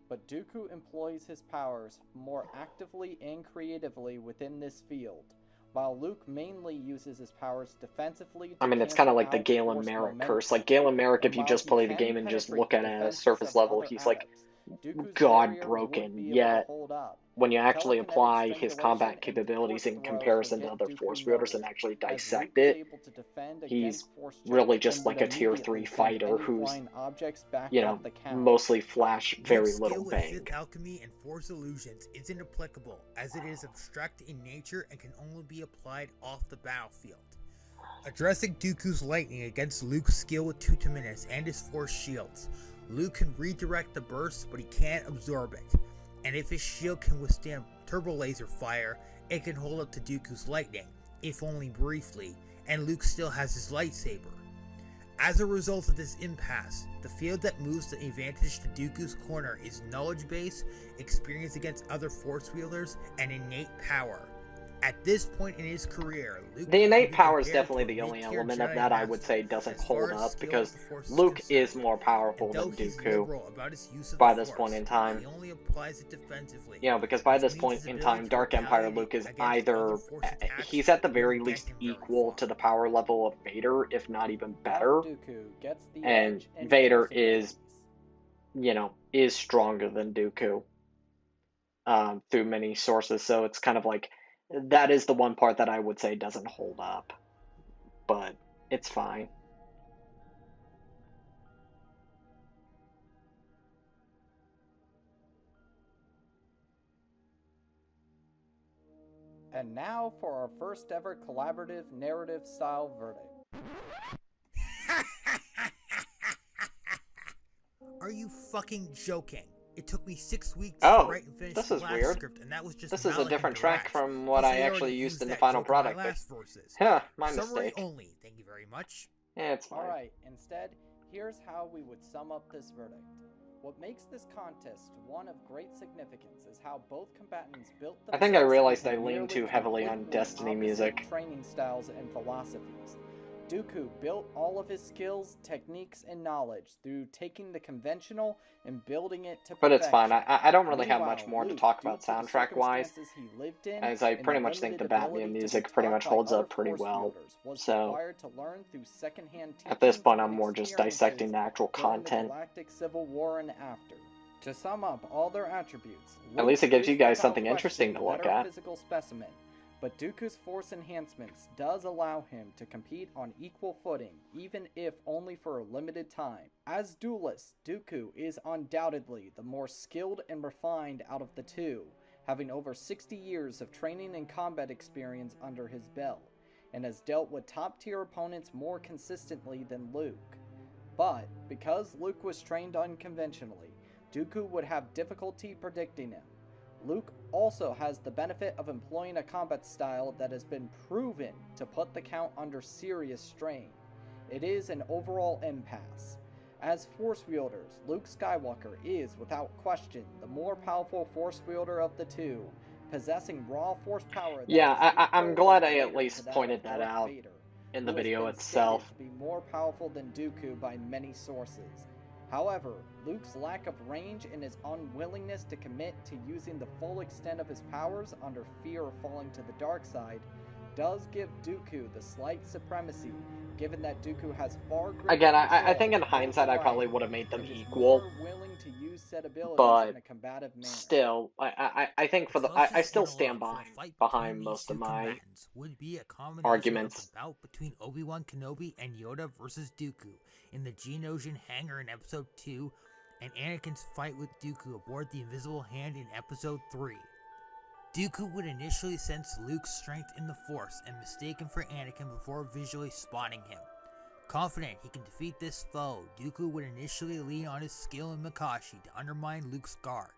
but Dooku employs his powers more actively and creatively within this field, while Luke mainly uses his powers defensively to I mean, it's kind of cancel like the out Galen Force Merrick momentum. curse. Like, Galen Merrick, And if you while just he play the can game and just penetrate look the at it at a defenses surface of level, other he's like adepts, Dooku's god barrier broken. would be able to Yet, hold up. when you actually Telekinetic apply his combat strangulation and capabilities force in throws comparison would to get other Dooku Force wielders and nowhere, actually as Luke dissect is it, able to defend he's against Force really choke just and like would a tier immediately 3 send fighter any who's, flying objects back you at know, the Count. mostly flash, very Luke's little skill with bang. Sith alchemy and Force illusions isn't applicable, as it is abstract in nature and can only be applied off the battlefield. Addressing Dooku's lightning against Luke's skill with Tutaminis and his Force shields, Luke can redirect the burst, but he can't absorb it. And if his shield can withstand turbo laser fire, it can hold up to Dooku's lightning, if only briefly, and Luke still has his lightsaber. As a result of this impasse, the field that moves the advantage to Dooku's corner is knowledge base, experience against other Force wielders, and innate power. At this point in his career, Luke The innate can be power is compared definitely to a the only mid-tier element of Jedi that I would master say doesn't as far hold as up, skill because with the Force Luke concerned. is more powerful And though than he's Dooku liberal about his use of by the this Force, point in time. he only applies it defensively. You know, because by which this means point his in ability time, to Dark Empire retaliate Luke is against either, other Force attacks he's at the wouldn't very get least him very equal far. to the power level of Vader, if not even better, Count Dooku gets the and edge in Vader Force is, abilities. you know, is stronger than Dooku through many sources, so it's kind of like, that is the one part that I would say doesn't hold up, but it's fine. And now for our first ever collaborative narrative style verdict. Are you fucking joking? It took me 6 weeks Oh, to write and finish this the is last weird. script, and that was just This is a Malik different and track Dirac, from what because I they actually already used in the that final joke in my product. last verses. Huh, my Summary mistake. only, thank you very much. Yeah, it's fine. Alright, instead, here's how we would sum up this verdict. What makes this contest one of great significance is how both combatants built I think I themselves realized into I leaned nearly too heavily on completely Destiny opposite music. training styles and philosophies. Dooku built all of his skills, techniques, and knowledge through taking the conventional and building it to But it's fine. perfection. I don't really have Meanwhile, much more to Luke, talk due about to the soundtrack-wise, circumstances he lived in as I and pretty the much think the limited Batman ability to be music pretty taught much by holds other up pretty Force well. wielders was So, required to learn through secondhand at this teachings point, I'm and more just experiences dissecting the actual during the content. Galactic Civil War and after. To sum up all their attributes, At least it Luke gives is you guys without something question interesting the to look better at. physical specimen, but Dooku's Force enhancements does allow him to compete on equal footing, even if only for a limited time. As duelists, Dooku is undoubtedly the more skilled and refined out of the two, having over 60 years of training and combat experience under his belt, and has dealt with top-tier opponents more consistently than Luke. But, because Luke was trained unconventionally, Dooku would have difficulty predicting him. Luke also has the benefit of employing a combat style that has been proven to put the Count under serious strain. It is an overall impasse. As Force wielders, Luke Skywalker is, without question, the more powerful Force wielder of the two, possessing raw Force power that Yeah, is I'm equal glad or I at greater least to that pointed of that Darth out Vader, in the who has video been itself. stated to be more powerful than Dooku by many sources. However, Luke's lack of range and his unwillingness to commit to using the full extent of his powers under fear of falling to the dark side does give Dooku the slight supremacy, given that Dooku has far greater Again, I control think in over hindsight I probably variety would have made them and is equal, more willing to use said abilities but in a combative manner. still, I think for the I still stand behind most of my would be a combination arguments. of the bout between Obi-Wan Kenobi and Yoda versus Dooku in the Geonosian hangar in Episode 2, and Anakin's fight with Dooku aboard the Invisible Hand in Episode 3. Dooku would initially sense Luke's strength in the Force and mistake him for Anakin before visually spotting him. Confident he can defeat this foe, Dooku would initially lean on his skill in Makashi to undermine Luke's guard,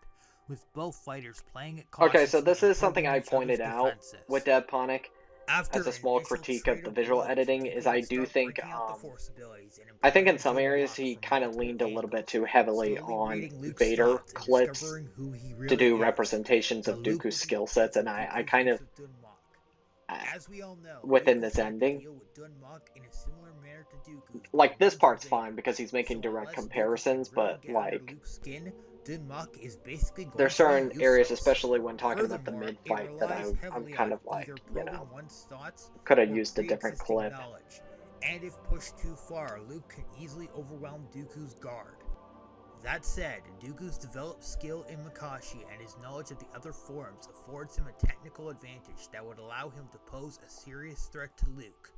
with both fighters playing it cautiously. Okay, so this and is something probing I each pointed other's out defenses. with Deadponic After as a an small initial critique trade of the of visual blows, editing Dooku is I would do start think breaking out the Force abilities and I think in employing some good areas luck he from kind of multiple leaned a little bit angles, too heavily slowly on reading Luke's Vader thoughts and clips discovering who he to really do is. representations The of Luke Dooku's skill sets, and I kind of As we all know, within Luke this was made to ending, deal with Dunmok in a similar manner to Dooku, like this but part's Vader. fine because he's making So direct unless Dooku comparisons, can really but get under like Luke's skin, Dun-Muk is basically going There's to be certain areas, useless. especially when talking about the Furthermore, it mid-fight, that relies I'm heavily kind on of like, either you probing know, one's thoughts could have or used a different pre-existing clip. knowledge, and if pushed too far, Luke can easily overwhelm Dooku's guard. That said, Dooku's developed skill in Makashi and his knowledge of the other forms affords him a technical advantage that would allow him to pose a serious threat to Luke.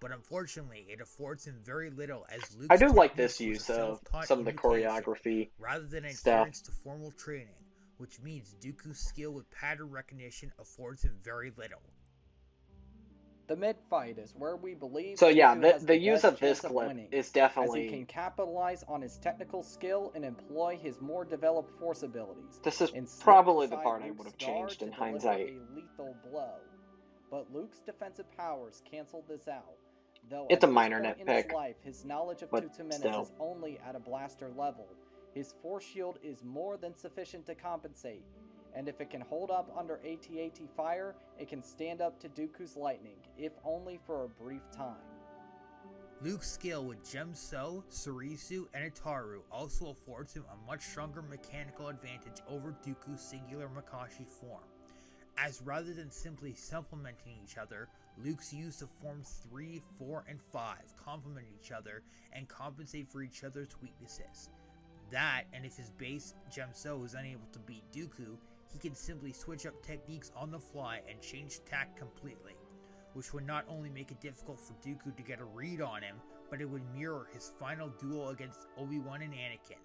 But unfortunately, it affords him very little, as Luke's I do like technique this was a use of self-taught some of the imitation, choreography rather than stuff. adherence to formal training, which means Dooku's skill with pattern recognition affords him very little. The mid-fight is where we believe So yeah, Dooku has the the use best of this chance of clip winning, is as he definitely... can capitalize on his technical skill and employ his more developed force abilities. This is and slip probably the inside part I Luke's would have guard changed in to deliver hindsight. a lethal blow. But Luke's defensive powers canceled this out. Though It's at a this minor point in nitpick, his life, his knowledge of but Tutu Menace still. is only at a blaster level. His force shield is more than sufficient to compensate, and if it can hold up under AT-AT fire, it can stand up to Dooku's lightning, if only for a brief time. Luke's skill with Gemso, Surisu, and Itaru also affords him a much stronger mechanical advantage over Dooku's singular Makashi form, as rather than simply supplementing each other, Luke's use of forms 3, 4, and 5 complement each other and compensate for each other's weaknesses. That, and if his base Gemso is unable to beat Dooku, he can simply switch up techniques on the fly and change tack completely, which would not only make it difficult for Dooku to get a read on him, but it would mirror his final duel against Obi-Wan and Anakin.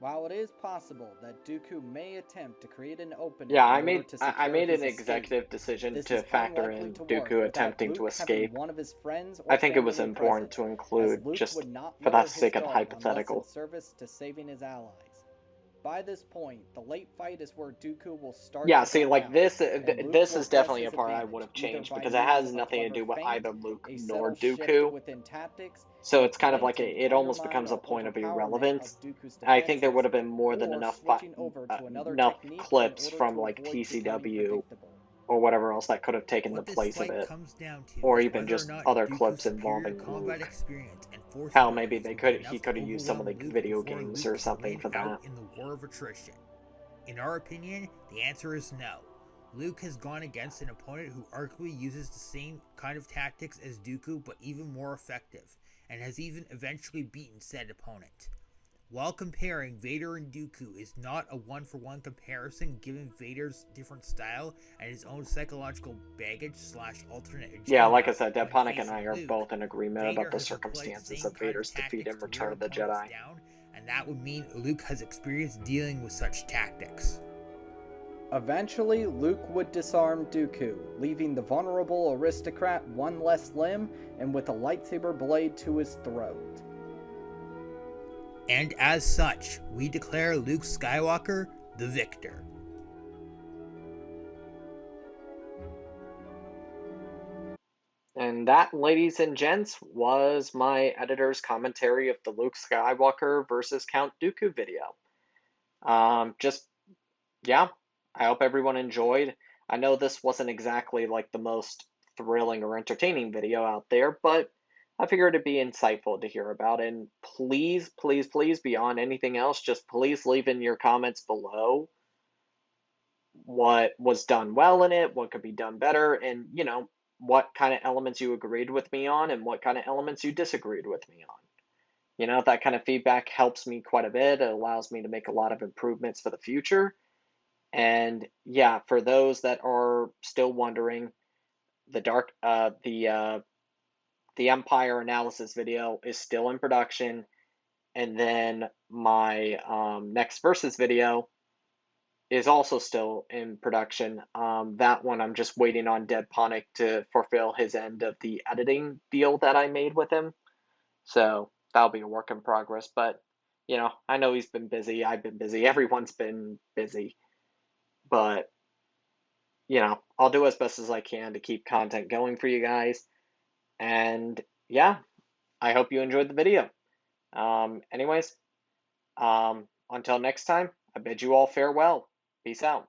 While it is possible that Dooku may attempt to create an opening Yeah, in I order made to secure I made his an escape, executive decision this to is factor unlikely in to work Dooku without attempting Luke to having escape. one of his friends or I think it was family important present, to as include, Luke just would not for lower the sake his of the guard unless in hypothetical. service to saving his allies. By this point, the late fight is where Dooku will start Yeah, to see, burn like out, this, and Luke this will is press definitely a his part I advantage, would have either changed by because it means has of a nothing to clever do with feint, either Luke a nor subtle shift Dooku. within tactics, So a it's kind of like blatant it almost undermine becomes a or point of overpowerment irrelevance. of Dooku's I think there defenses, would have been more than or enough switching over to another enough technique in clips order from to like avoid becoming TCW predictable. or whatever else that could have taken the What this place of fight it, comes down to or is even whether or just not other Dooku's clips superior involving combat Luke. experience and force Hell, maybe abilities they will be he enough could to have used some of the overwhelm Luke video before games Luke or can something win for out that. in the war of attrition. In our opinion, the answer is no. Luke has gone against an opponent who arguably uses the same kind of tactics as Dooku, but even more effective, and has even eventually beaten said opponent. While comparing Vader and Dooku is not a one-for-one comparison given Vader's different style and his own psychological baggage / alternate agenda. Yeah, like I said, when Deadponic and facing I are Luke, both in agreement Vader about the has employed the circumstances same of kind Vader's defeat tactics in to Return wear of the opponents Jedi. down, and that would mean Luke has experience dealing with such tactics. Eventually, Luke would disarm Dooku, leaving the vulnerable aristocrat one less limb and with a lightsaber blade to his throat. And as such, we declare Luke Skywalker the victor. And that, ladies and gents, was my editor's commentary of the Luke Skywalker versus Count Dooku video. Yeah, I hope everyone enjoyed. I know this wasn't exactly like the most thrilling or entertaining video out there, but I figured it'd be insightful to hear about. And please, please, please, beyond anything else, just please leave in your comments below what was done well in it, what could be done better, and, you know, what kind of elements you agreed with me on and what kind of elements you disagreed with me on. You know, that kind of feedback helps me quite a bit. It allows me to make a lot of improvements for the future. And yeah, for those that are still wondering, the Empire analysis video is still in production, and then my next versus video is also still in production. That one I'm just waiting on Deadponic to fulfill his end of the editing deal that I made with him. So that'll be a work in progress. But you know, I know he's been busy. I've been busy. Everyone's been busy. But you know, I'll do as best as I can to keep content going for you guys. And yeah, I hope you enjoyed the video. Anyways, until next time, I bid you all farewell. Peace out.